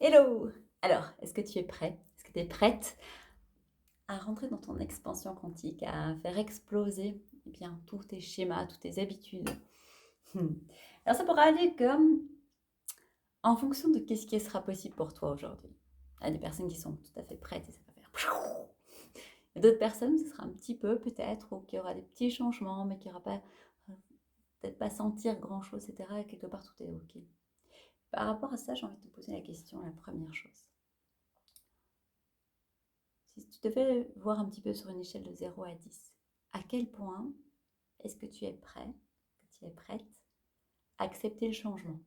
Hello! Alors, est-ce que tu es prêt? Est-ce que tu es prête à rentrer dans ton expansion quantique, à faire exploser tous tes schémas, toutes tes habitudes? Alors, ça pourra aller comme en fonction de qu'est-ce qui sera possible pour toi aujourd'hui. Il y a des personnes qui sont tout à fait prêtes et ça va faire. Il y a d'autres personnes, ce sera un petit peu peut-être, ou qu'il y aura des petits changements, mais qu'il n'y aura pas, peut-être pas sentir grand-chose, etc. Et quelque part, tout est OK. Par rapport à ça, j'ai envie de te poser la question, la première chose. Si tu devais voir un petit peu sur une échelle de 0 à 10, à quel point est-ce que tu es prêt, que tu es prête à accepter le changement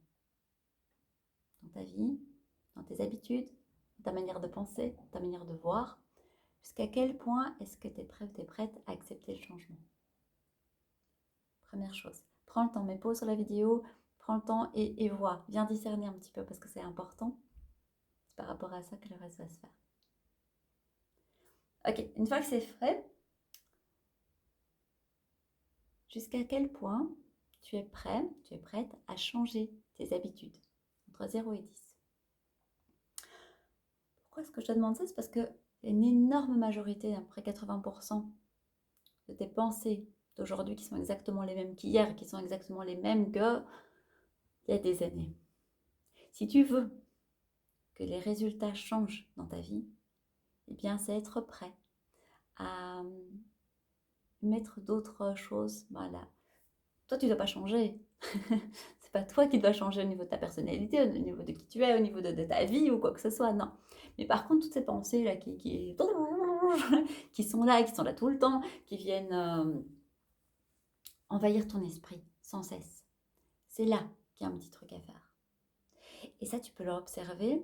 dans ta vie, dans tes habitudes, dans ta manière de penser, dans ta manière de voir? Jusqu'à quel point est-ce que tu es prêt ou tu es prête à accepter le changement? Première chose, prends le temps, mets pause sur la vidéo, prends le temps et vois, viens discerner un petit peu parce que c'est important. C'est par rapport à ça que le reste va se faire. Ok, une fois que c'est fait, jusqu'à quel point tu es prêt, tu es prête à changer tes habitudes entre 0 et 10. Pourquoi est-ce que je te demande ça? C'est parce que une énorme majorité, à peu près 80% de tes pensées d'aujourd'hui qui sont exactement les mêmes qu'hier, qui sont exactement les mêmes qu'il y a des années. Si tu veux que les résultats changent dans ta vie, eh bien c'est être prêt à mettre d'autres choses. Voilà. Toi, tu ne dois pas changer. C'est pas toi qui dois changer au niveau de ta personnalité, au niveau de qui tu es, au niveau de ta vie ou quoi que ce soit, non. Mais par contre, toutes ces pensées-là qui sont là tout le temps, qui viennent envahir ton esprit sans cesse, c'est là qu'il y a un petit truc à faire. Et ça, tu peux l'observer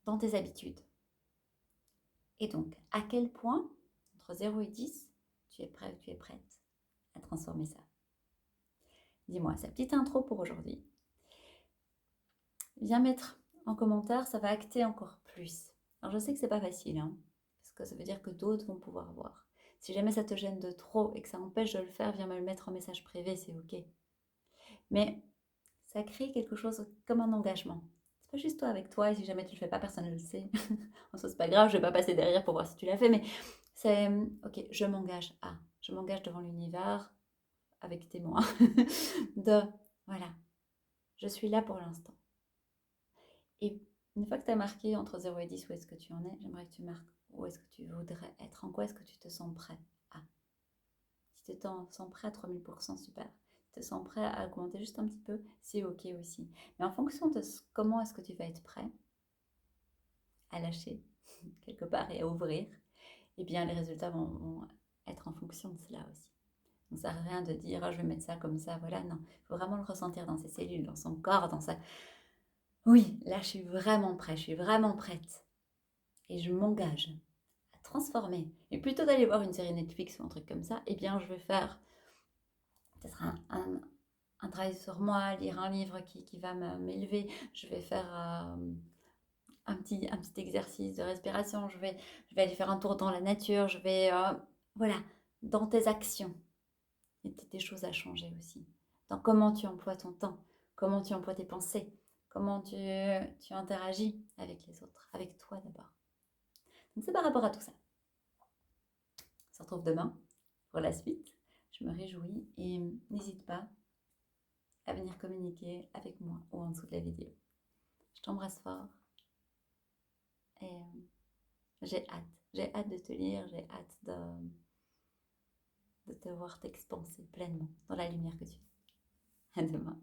dans tes habitudes. Et donc, à quel point, entre 0 et 10, tu es prêt ou tu es prête à transformer ça? Dis-moi, sa petite intro pour aujourd'hui. Viens mettre en commentaire, ça va acter encore plus. Alors je sais que c'est pas facile, hein, parce que ça veut dire que d'autres vont pouvoir voir. Si jamais ça te gêne de trop et que ça empêche de le faire, viens me le mettre en message privé, c'est ok. Mais ça crée quelque chose comme un engagement. C'est pas juste toi avec toi, et si jamais tu le fais pas, personne ne le sait. En soi, c'est pas grave, je vais pas passer derrière pour voir si tu l'as fait, mais c'est ok, je m'engage à. Je m'engage devant l'univers, avec témoin, de voilà, je suis là pour l'instant. Et une fois que tu as marqué entre 0 et 10 où est-ce que tu en es, j'aimerais que tu marques où est-ce que tu voudrais être, en quoi est-ce que tu te sens prêt à. Si tu te sens prêt à 3000%, super. Si tu te sens prêt à augmenter juste un petit peu, c'est ok aussi. Mais en fonction de comment est-ce que tu vas être prêt à lâcher quelque part et à ouvrir, eh bien les résultats vont être en fonction de cela aussi. Donc ça ne sert à rien de dire oh, je vais mettre ça comme ça, voilà, non. Il faut vraiment le ressentir dans ses cellules, dans son corps, dans sa... Oui, là je suis vraiment prêt, je suis vraiment prête. Et je m'engage à transformer. Et plutôt d'aller voir une série Netflix ou un truc comme ça, eh bien, je vais faire peut-être un travail sur moi, lire un livre qui va m'élever. Je vais faire un petit exercice de respiration. Je vais aller faire un tour dans la nature. Je vais, voilà, dans tes actions. Il y a des choses à changer aussi. Dans comment tu emploies ton temps, comment tu emploies tes pensées, comment tu interagis avec les autres, avec toi d'abord. Donc c'est par rapport à tout ça. On se retrouve demain pour la suite. Je me réjouis et n'hésite pas à venir communiquer avec moi ou en dessous de la vidéo. Je t'embrasse fort et j'ai hâte. J'ai hâte de te lire, j'ai hâte de te voir t'expanser pleinement dans la lumière que tu es. À demain.